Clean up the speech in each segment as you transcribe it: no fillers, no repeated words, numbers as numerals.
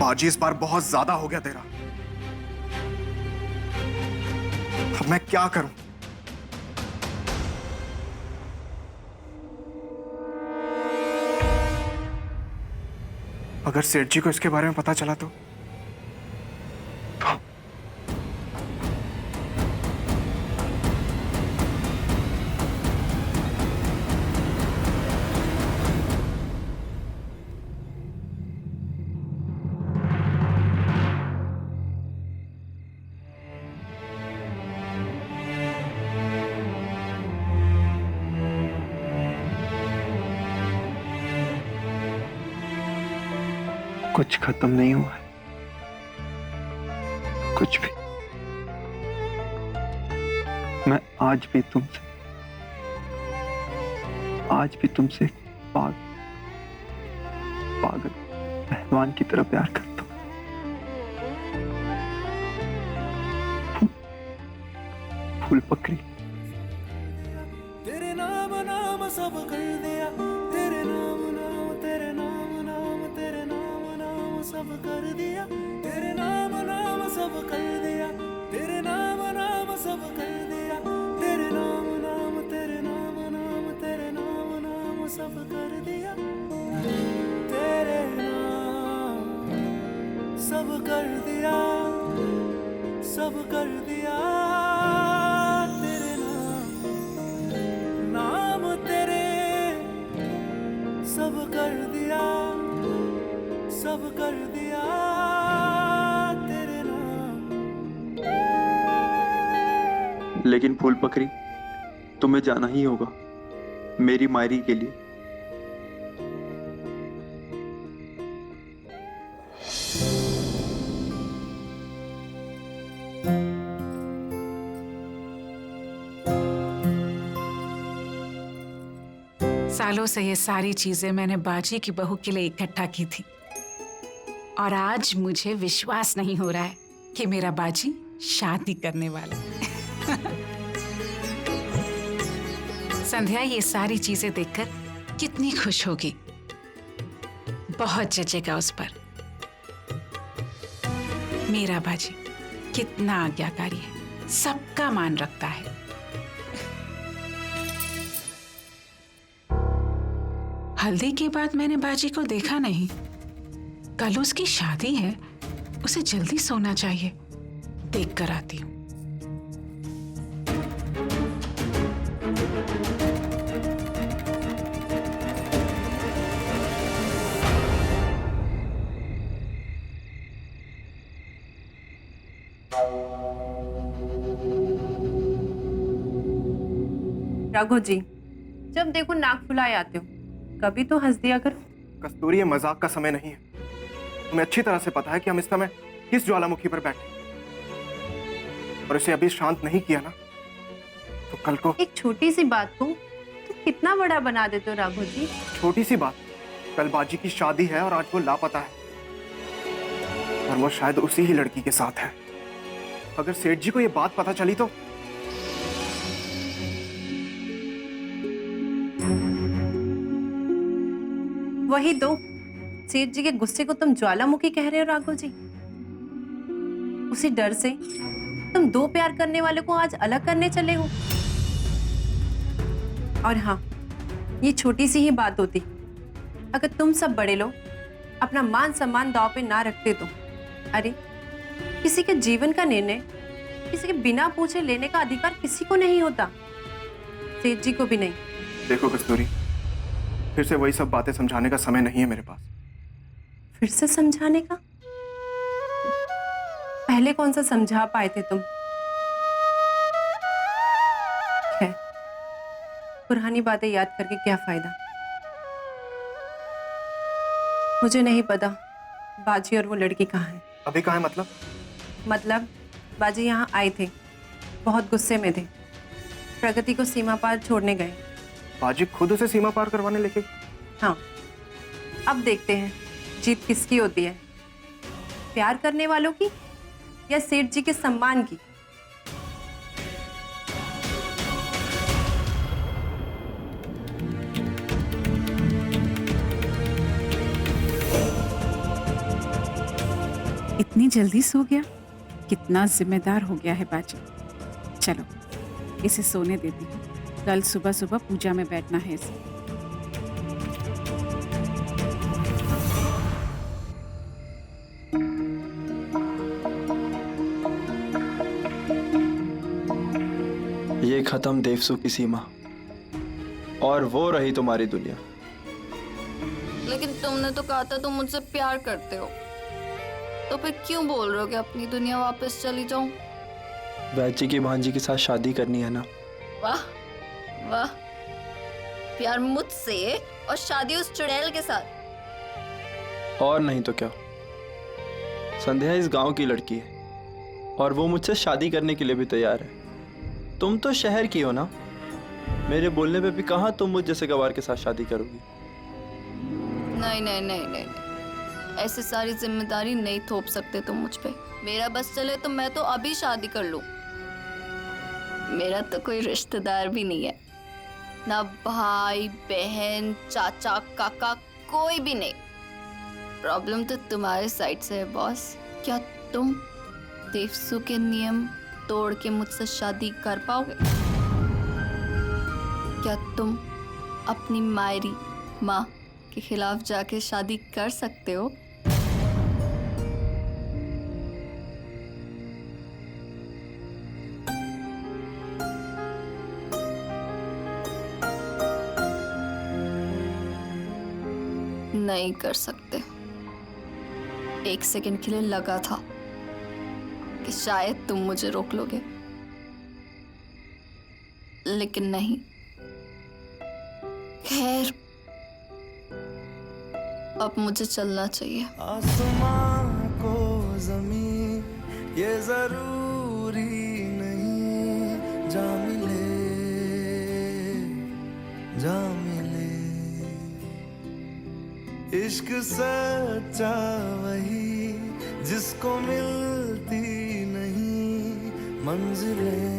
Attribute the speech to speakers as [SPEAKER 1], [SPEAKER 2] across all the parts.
[SPEAKER 1] बाजी इस बार बहुत ज्यादा हो गया तेरा। अब मैं क्या करूं? अगर सेठ जी को इसके बारे में पता चला तो? कुछ खत्म नहीं हुआ है, कुछ भी। मैं आज भी तुमसे पागल पहलवान की तरह प्यार करता हूं। फूल पकड़ी।
[SPEAKER 2] तेरे नाम नाम सब कर दिया, तेरे नाम नाम तेरे नाम नाम तेरे नाम नाम सब कर दिया, तेरे नाम नाम सब कर दिया, तेरे नाम नाम सब कर दिया, तेरे नाम नाम तेरे नाम नाम तेरे नाम नाम सब कर दिया, तेरे नाम सब कर दिया, सब कर दिया, तेरे नाम तेरे सब कर दिया, सब कर दिया, तेरे नाम।
[SPEAKER 3] लेकिन फूल पकड़ी, तुम्हें जाना ही होगा मेरी मायरी के लिए।
[SPEAKER 4] सालों से ये सारी चीजें मैंने बाजी की बहू के लिए इकट्ठा की थी और आज मुझे विश्वास नहीं हो रहा है कि मेरा बाजी शादी करने वाला है। संध्या ये सारी चीजें देखकर कितनी खुश होगी, बहुत जचेगा उस पर। मेरा बाजी कितना आज्ञाकारी है, सबका मान रखता है। हल्दी के बाद मैंने बाजी को देखा नहीं। कल उसकी शादी है, उसे जल्दी सोना चाहिए। देख कर आती हूँ।
[SPEAKER 5] राघव जी, जब देखो नाक फुलाए आते हो, कभी तो हंस दिया करो।
[SPEAKER 1] कस्तूरी, ये मजाक का समय नहीं है। तुम्हें अच्छी तरह से पता है कि हम इस समय किस ज्वालामुखी पर बैठे, और इसे अभी शांत नहीं किया ना तो कल को।
[SPEAKER 5] एक छोटी सी बात को तुम कितना बड़ा बना देते हो राघव जी।
[SPEAKER 1] छोटी सी बात, कल बाजी की शादी है और आज वो लापता है, और वो शायद उसी ही लड़की के साथ है। अगर सेठ जी को ये बात पता चली तो?
[SPEAKER 5] वही दो, सेठ जी के गुस्से को तुम ज्वालामुखी कह रहे हो राघव जी। उसी डर से तुम दो प्यार करने वाले को आज अलग करने चले हो। और हाँ, ये छोटी सी ही बात होती अगर तुम सब बड़े लोग अपना मान सम्मान दांव पे ना रखते तो। अरे, किसी के जीवन का निर्णय किसी के बिना पूछे लेने का अधिकार किसी को नहीं होता, सेठ जी को भी नहीं।
[SPEAKER 1] देखो कस्तूरी, फिर से वही सब बातें समझाने का समय नहीं है मेरे पास।
[SPEAKER 5] फिर से समझाने का? पहले कौन सा समझा पाए थे तुम? खैर, पुरानी बातें याद करके क्या फायदा। मुझे नहीं पता बाजी और वो लड़की कहाँ है।
[SPEAKER 1] अभी कहाँ है मतलब?
[SPEAKER 5] मतलब बाजी यहाँ आए थे, बहुत गुस्से में थे, प्रगति को सीमा पार छोड़ने गए।
[SPEAKER 1] बाजी खुद उसे सीमा पार करवाने लेके?
[SPEAKER 5] हाँ, अब देखते हैं जीत किसकी होती है, प्यार करने वालों की या सेठ जी के सम्मान की।
[SPEAKER 4] इतनी जल्दी सो गया? कितना जिम्मेदार हो गया है बाजी। चलो इसे सोने देती हूँ, कल सुबह सुबह पूजा में बैठना है इसे।
[SPEAKER 3] ये खत्म देवसू की सीमा, और वो रही तुम्हारी दुनिया।
[SPEAKER 6] लेकिन तुमने तो कहा था तुम मुझसे प्यार करते हो, तो फिर क्यों बोल रहे हो कि अपनी दुनिया वापस चली जाऊं?
[SPEAKER 3] वैची की भांजी के साथ शादी करनी है ना?
[SPEAKER 6] वाह वाह, प्यार मुझसे और शादी उस चुड़ैल के साथ।
[SPEAKER 3] और नहीं तो क्या। संध्या इस गांव की लड़की है और वो मुझसे शादी करने के लिए भी तैयार है। तुम तो शहर की हो ना, मेरे बोलने पे भी कहाँ तुम मुझ जैसे गवार के साथ शादी करोगी?
[SPEAKER 6] नहीं नहीं नहीं नहीं, ऐसी सारी जिम्मेदारी नहीं थोप सकते तुम मुझ पे। मेरा बस चले तो मैं तो अभी शादी कर लूं। मेरा तो कोई रिश्तेदार भी नहीं है, ना भाई बहन चाचा काका, कोई भी नहीं। प्रॉब्लम तो तुम्हारे साइड से है बॉस। क्या तुम देवसू के नियम तोड़ के मुझसे शादी कर पाओगे? क्या तुम अपनी मायरी माँ के खिलाफ जाके शादी कर सकते हो? नहीं कर सकते। एक सेकंड के लिए लगा था कि शायद तुम मुझे रोक लोगे, लेकिन नहीं। खैर, अब मुझे चलना चाहिए।
[SPEAKER 2] आसमां को जमीन ये जरूरी नहीं, जा मिले जा मिले। इश्क सच्चा वही जिसको मिलती नहीं मंजिलें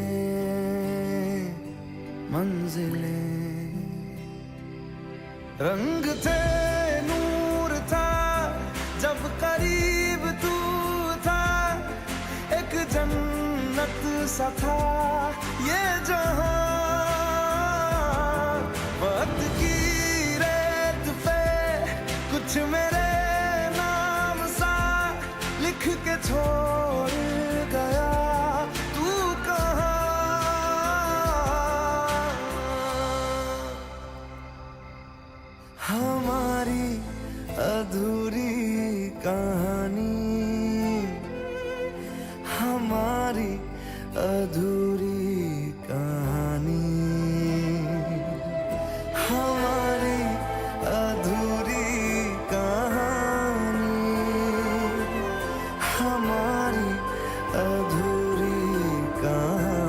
[SPEAKER 2] मंजिलें। रंग थे नूर था जब करीब तू था, एक जन्नत सा था ये जहां। वक्त की रेत पे कुछ मेरे नाम सा लिख के छोड़ गया, तू कहाँ? हमारी अधूरी कहानी, हमारी अधूरी कहानी, हमारी अधूरी कहानी, हमारी अधूरी कहानी।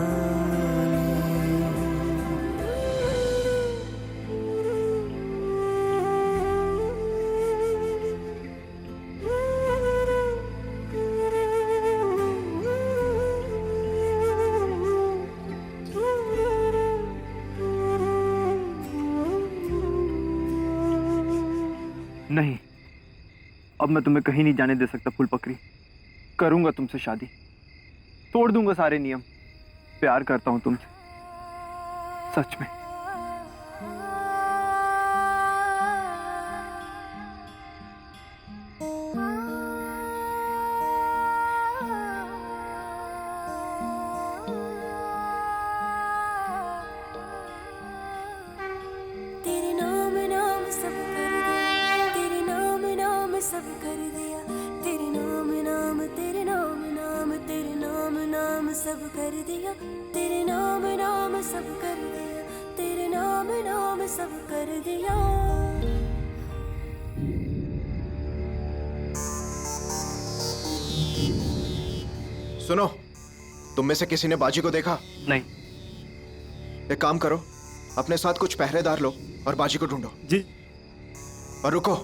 [SPEAKER 7] नहीं, अब मैं तुम्हें कहीं नहीं जाने दे सकता फूल पकड़ी। करूंगा तुमसे शादी, तोड़ दूंगा सारे नियम। प्यार करता हूं तुमसे, सच में।
[SPEAKER 8] तेरे नाम नाम सब कर दिया, तेरे नाम नाम सब कर दिया, तेरे नाम नाम तेरे नाम नाम तेरे नाम नाम सब कर दिया, तेरे नाम नाम सब कर दिया, तेरे नाम नाम सब कर दिया।
[SPEAKER 1] सुनो, तुम में से किसी ने बाजी को देखा?
[SPEAKER 7] नहीं।
[SPEAKER 1] एक काम करो, अपने साथ कुछ पहरेदार लो और बाजी को ढूंढो।
[SPEAKER 7] जी।
[SPEAKER 1] और रुको,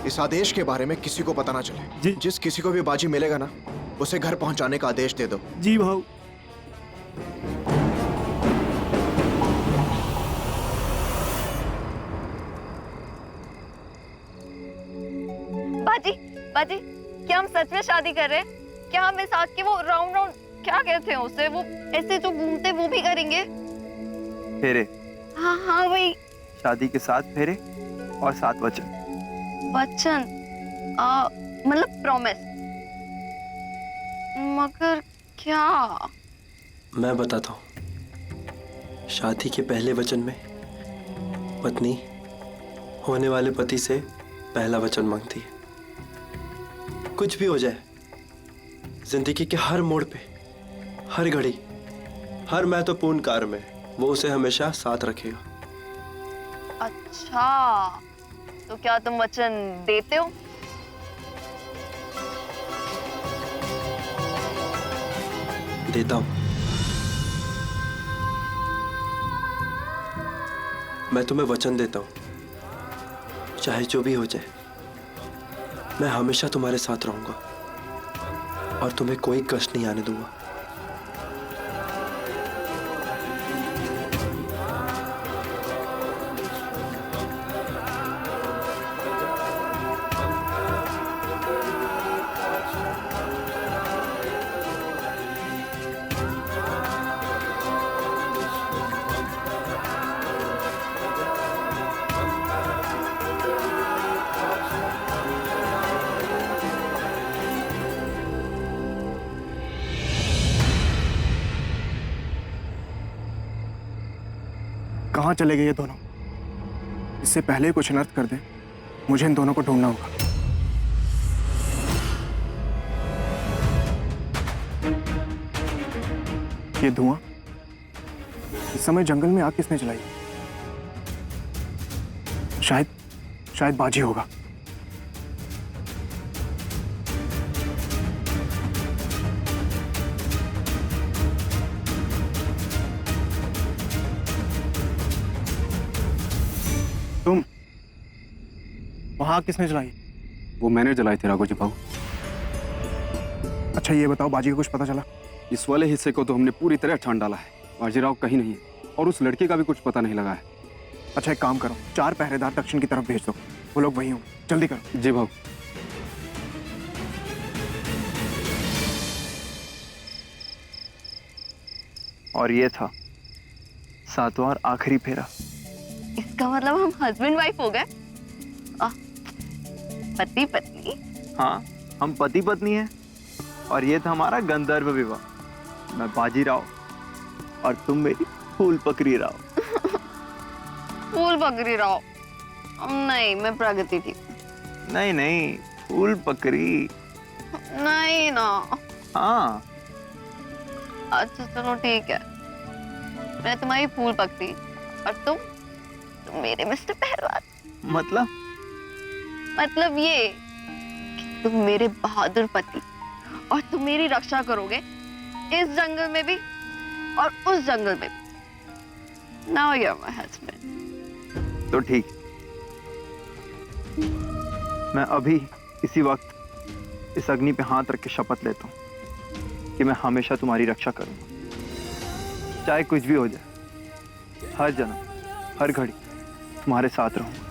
[SPEAKER 1] इस आदेश के बारे में किसी को पता ना चले।
[SPEAKER 7] जी।
[SPEAKER 1] जिस किसी को भी बाजी मिलेगा ना, उसे घर पहुंचाने का आदेश दे दो।
[SPEAKER 7] जी भाऊ।
[SPEAKER 6] बाजी बाजी क्या हम सच में शादी कर रहे हैं? क्या हम इस आग के वो राउंड राउंड क्या कहते हैं उसे, वो ऐसे जो घूमते वो भी करेंगे?
[SPEAKER 7] फेरे।
[SPEAKER 6] हाँ हाँ वही।
[SPEAKER 7] शादी के 7 फेरे और 7 वचन।
[SPEAKER 6] वचन मतलब प्रॉमिस। मगर क्या?
[SPEAKER 9] मैं बताता हूँ। शादी के पहले वचन में पत्नी होने वाले पति से पहला वचन मांगती है। कुछ भी हो जाए, जिंदगी के हर मोड़ पे, हर घड़ी, हर महत्वपूर्ण कार्य में वो उसे हमेशा साथ रखेगा।
[SPEAKER 6] अच्छा, तो क्या तुम वचन देते हो?
[SPEAKER 9] देता हूं। मैं तुम्हें वचन देता हूं, चाहे जो भी हो जाए, मैं हमेशा तुम्हारे साथ रहूंगा और तुम्हें कोई कष्ट नहीं आने दूंगा।
[SPEAKER 1] कहाँ चले गए ये दोनों? इससे पहले ही कुछ अनर्थ कर दे, मुझे इन दोनों को ढूंढना होगा। ये धुआं, इस समय जंगल में आग किसने जलाई? शायद बाजी होगा। तुम वहां किसने जलाई?
[SPEAKER 10] वो मैंने जलाई थी राघव जी भाऊ।
[SPEAKER 1] अच्छा ये बताओ, बाजी को कुछ पता चला?
[SPEAKER 10] इस वाले हिस्से को तो हमने पूरी तरह छान डाला है। बाजीराव कहीं नहीं है और उस लड़के का भी कुछ पता नहीं लगा है।
[SPEAKER 1] अच्छा एक काम करो, 4 पहरेदार दक्षिण की तरफ भेज दो, वो लोग वहीं होंगे। जल्दी करो।
[SPEAKER 10] जी भाऊ।
[SPEAKER 7] और ये था 7वां और आखिरी फेरा।
[SPEAKER 6] इसका मतलब हम हस्बैंड वाइफ हो गए? पति पत्नी।
[SPEAKER 7] हाँ, हम पति पत्नी हैं। और ये था हमारा गंधर्व विवाह। मैं बाजीराव और तुम मेरी फूल पकड़ी राव।
[SPEAKER 6] फूल पकड़ी राव? नहीं, मैं प्रगति थी।
[SPEAKER 7] नहीं, फूल पकड़ी।
[SPEAKER 6] नहीं ना।
[SPEAKER 7] हाँ।
[SPEAKER 6] अच्छा चलो ठीक है, मैं तुम्हारी फूल पकड़ी और तुम मेरे मिस्टर पहलवान। मतलब ये कि तुम मेरे बहादुर पति और तुम मेरी रक्षा करोगे इस जंगल में भी और उस जंगल में भी। Now you are my husband.
[SPEAKER 7] तो ठीक, मैं अभी इसी वक्त इस अग्नि पे हाथ रख के शपथ लेता हूँ कि मैं हमेशा तुम्हारी रक्षा करूंगा, चाहे कुछ भी हो जाए। हर जन्म, हर घड़ी तुम्हारे साथ रहूंगा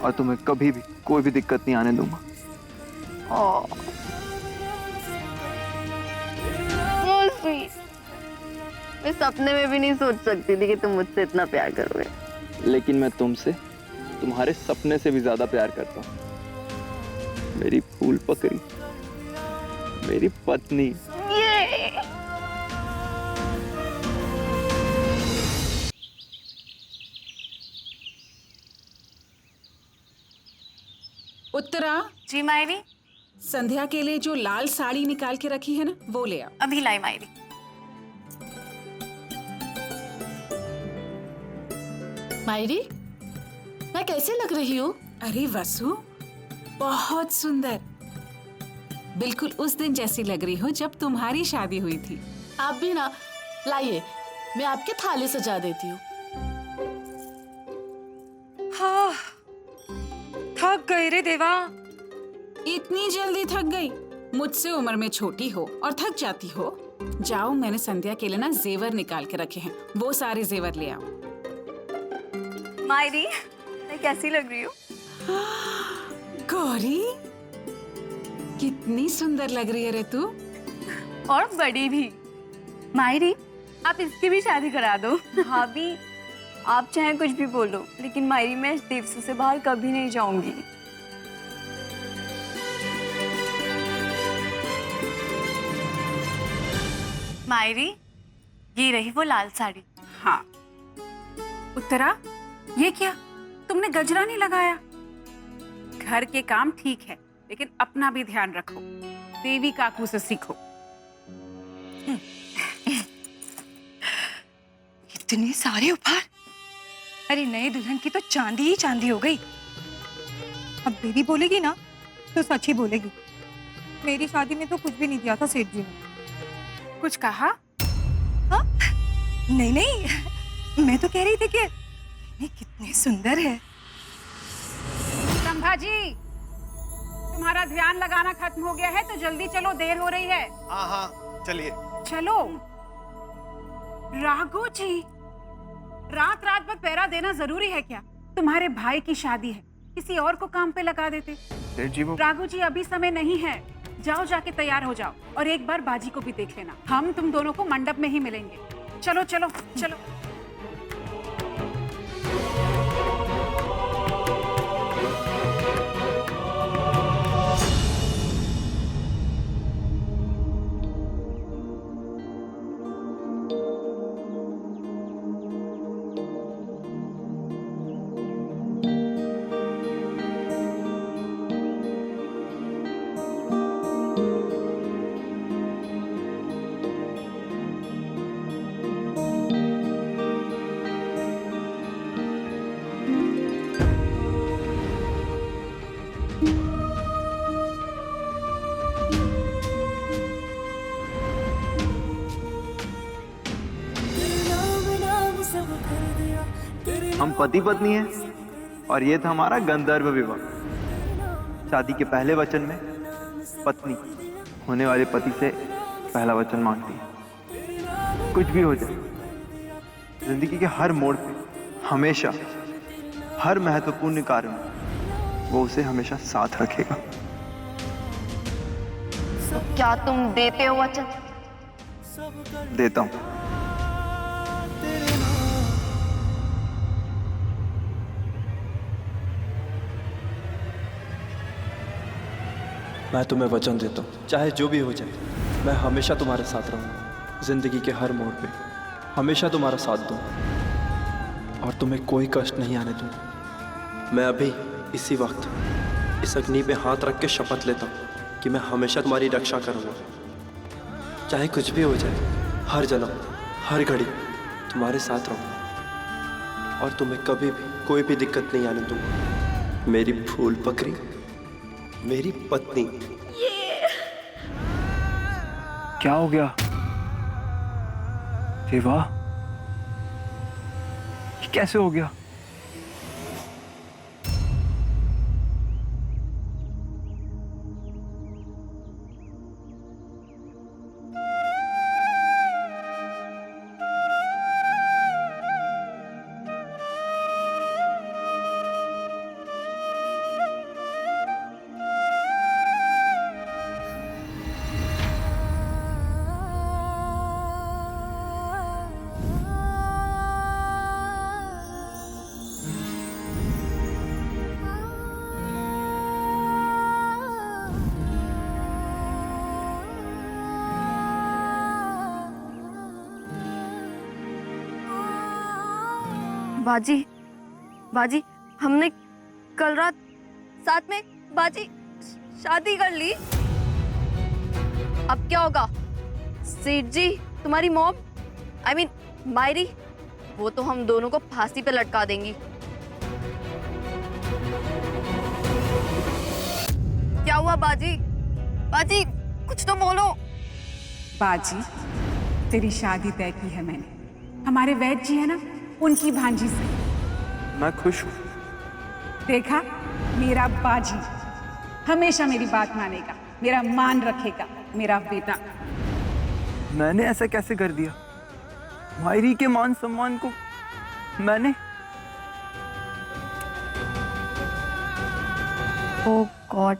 [SPEAKER 7] और तुम्हें कभी भी कोई भी दिक्कत नहीं आने दूंगा।
[SPEAKER 6] मैं सपने में भी नहीं सोच सकती थी कि तुम मुझसे इतना प्यार करोगे।
[SPEAKER 7] लेकिन मैं तुमसे तुम्हारे सपने से भी ज्यादा प्यार करता हूँ, मेरी फूल पकड़ी, मेरी पत्नी।
[SPEAKER 6] ये
[SPEAKER 4] उत्तरा
[SPEAKER 11] जी मायरी।
[SPEAKER 4] संध्या के लिए जो लाल साड़ी निकाल के रखी है ना, वो ले आओ।
[SPEAKER 11] अभी लाई मायरी।
[SPEAKER 12] मायरी, मैं कैसे लग रही हूँ?
[SPEAKER 4] अरे वसु, बहुत सुंदर, बिल्कुल उस दिन जैसी लग रही हो जब तुम्हारी शादी हुई थी।
[SPEAKER 12] आप भी ना, लाइए मैं आपके थाली सजा देती हूँ।
[SPEAKER 11] हाँ, थक गई रे देवा।
[SPEAKER 4] इतनी जल्दी थक गई? मुझसे उम्र में छोटी हो और थक जाती हो। जाओ, मैंने संध्या के लिए ना जेवर निकाल के रखे हैं, वो सारे जेवर ले आओ।
[SPEAKER 11] मायरी, मैं कैसी लग रही हूँ?
[SPEAKER 4] गौरी, कितनी सुंदर लग रही है रे तू।
[SPEAKER 11] और बड़ी भी। मायरी, आप इसकी भी शादी करा दो।
[SPEAKER 13] भाभी, आप चाहे कुछ भी बोलो, लेकिन मायरी मैं इस देवसू से बाहर कभी नहीं जाऊंगी।
[SPEAKER 11] मायरी, ये रही वो लाल साड़ी।
[SPEAKER 4] हाँ उत्तरा, ये क्या, तुमने गजरा नहीं लगाया? घर के काम ठीक है, लेकिन अपना भी ध्यान रखो। देवी काकू से सीखो।
[SPEAKER 11] इतने सारे उपहार। अरे नए दुल्हन की तो चांदी ही चांदी हो गई। अब देवी बोलेगी ना तो सच ही बोलेगी। मेरी शादी में तो कुछ भी नहीं दिया था सेठ जी ने।
[SPEAKER 4] कुछ कहा?
[SPEAKER 11] हाँ? नहीं नहीं, मैं तो कह रही थी कि ये कितने सुंदर है।
[SPEAKER 4] संभाजी, तुम्हारा ध्यान लगाना खत्म हो गया है तो जल्दी चलो, देर हो रही है।
[SPEAKER 1] हाँ हाँ चलिए।
[SPEAKER 4] चलो। राघु जी, रात रात भर पहरा देना जरूरी है क्या? तुम्हारे भाई की शादी है, किसी और को काम पे लगा देते।
[SPEAKER 1] सेठ जी वो
[SPEAKER 4] राघु जी, अभी समय नहीं है, जाओ जाके तैयार हो जाओ और एक बार बाजी को भी देख लेना। हम तुम दोनों को मंडप में ही मिलेंगे। चलो चलो चलो।
[SPEAKER 7] हम पति पत्नी हैं और ये था हमारा गंधर्व विवाह। शादी के पहले वचन में पत्नी होने वाले पति से पहला वचन मांगती है। कुछ भी हो जाए, जिंदगी के हर मोड़ पे, हमेशा, हर महत्वपूर्ण कार्य में वो उसे हमेशा साथ रखेगा।
[SPEAKER 13] क्या तुम देते हो वचन?
[SPEAKER 7] देता हूँ।
[SPEAKER 3] मैं तुम्हें वचन देता हूँ, चाहे जो भी हो जाए, मैं हमेशा तुम्हारे साथ रहूँगा। जिंदगी के हर मोड़ पे हमेशा तुम्हारा साथ दूँ और तुम्हें कोई कष्ट नहीं आने दूँगा।
[SPEAKER 9] मैं अभी इसी वक्त इस अग्नि पे हाथ रख के शपथ लेता हूँ कि मैं हमेशा तुम्हारी रक्षा करूँगा। चाहे कुछ भी हो जाए, हर जन्म, हर घड़ी तुम्हारे साथ रहूँगा और तुम्हें कभी भी कोई भी दिक्कत नहीं आने दूँगा। मेरी फूल पकड़ी, मेरी पत्नी।
[SPEAKER 7] क्या हो गया देवा? ये कैसे हो गया?
[SPEAKER 13] बाजी, बाजी, हमने कल रात साथ में बाजी शादी कर ली। अब क्या होगा? सेठ जी, तुम्हारी मॉम, I mean, मायरी, वो तो हम दोनों को फांसी पे लटका देंगी। क्या हुआ बाजी? बाजी, कुछ तो बोलो।
[SPEAKER 4] बाजी, तेरी शादी तय की है मैंने। हमारे वैद्य जी है ना, उनकी भांजी से।
[SPEAKER 7] मैं खुश हूँ।
[SPEAKER 4] देखा, मेरा बाजी हमेशा मेरी बात मानेगा, मेरा मान रखेगा, मेरा बेटा।
[SPEAKER 7] मैंने ऐसा कैसे कर दिया? मायरी के मान सम्मान को मैंने?
[SPEAKER 13] Oh God,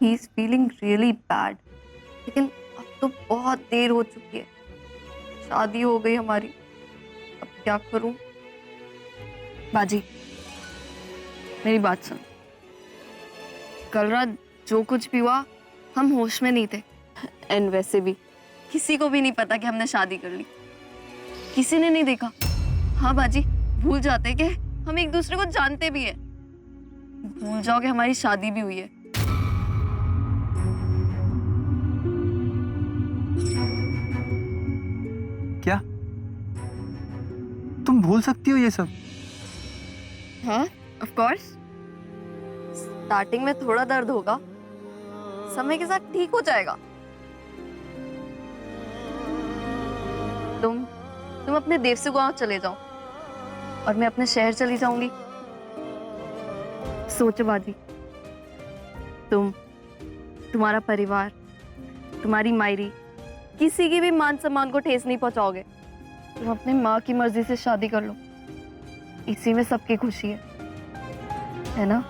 [SPEAKER 13] he is feeling really bad. लेकिन अब तो बहुत देर हो चुकी है, शादी हो गई हमारी, अब क्या करूं? बाजी, मेरी बात सुन। कल रात जो कुछ भी हुआ, हम होश में नहीं थे। एंड वैसे भी किसी को भी नहीं पता कि हमने शादी कर ली, किसी ने नहीं देखा। हाँ बाजी, भूल जाते कि हम एक दूसरे को जानते भी हैं। भूल जाओ कि हमारी शादी भी हुई है।
[SPEAKER 7] क्या तुम भूल सकती हो ये सब?
[SPEAKER 13] हाँ, ऑफ कोर्स। स्टार्टिंग में थोड़ा दर्द होगा, समय के साथ ठीक हो जाएगा। तुम अपने देवसी गांव चले जाओ और मैं अपने शहर चली जाऊंगी। सोचो बाजी, तुम्हारा परिवार, तुम्हारी मायरी, किसी की भी मान सम्मान को ठेस नहीं पहुंचाओगे। तुम अपनी माँ की मर्जी से शादी कर लो, इसी में सबकी खुशी है ना?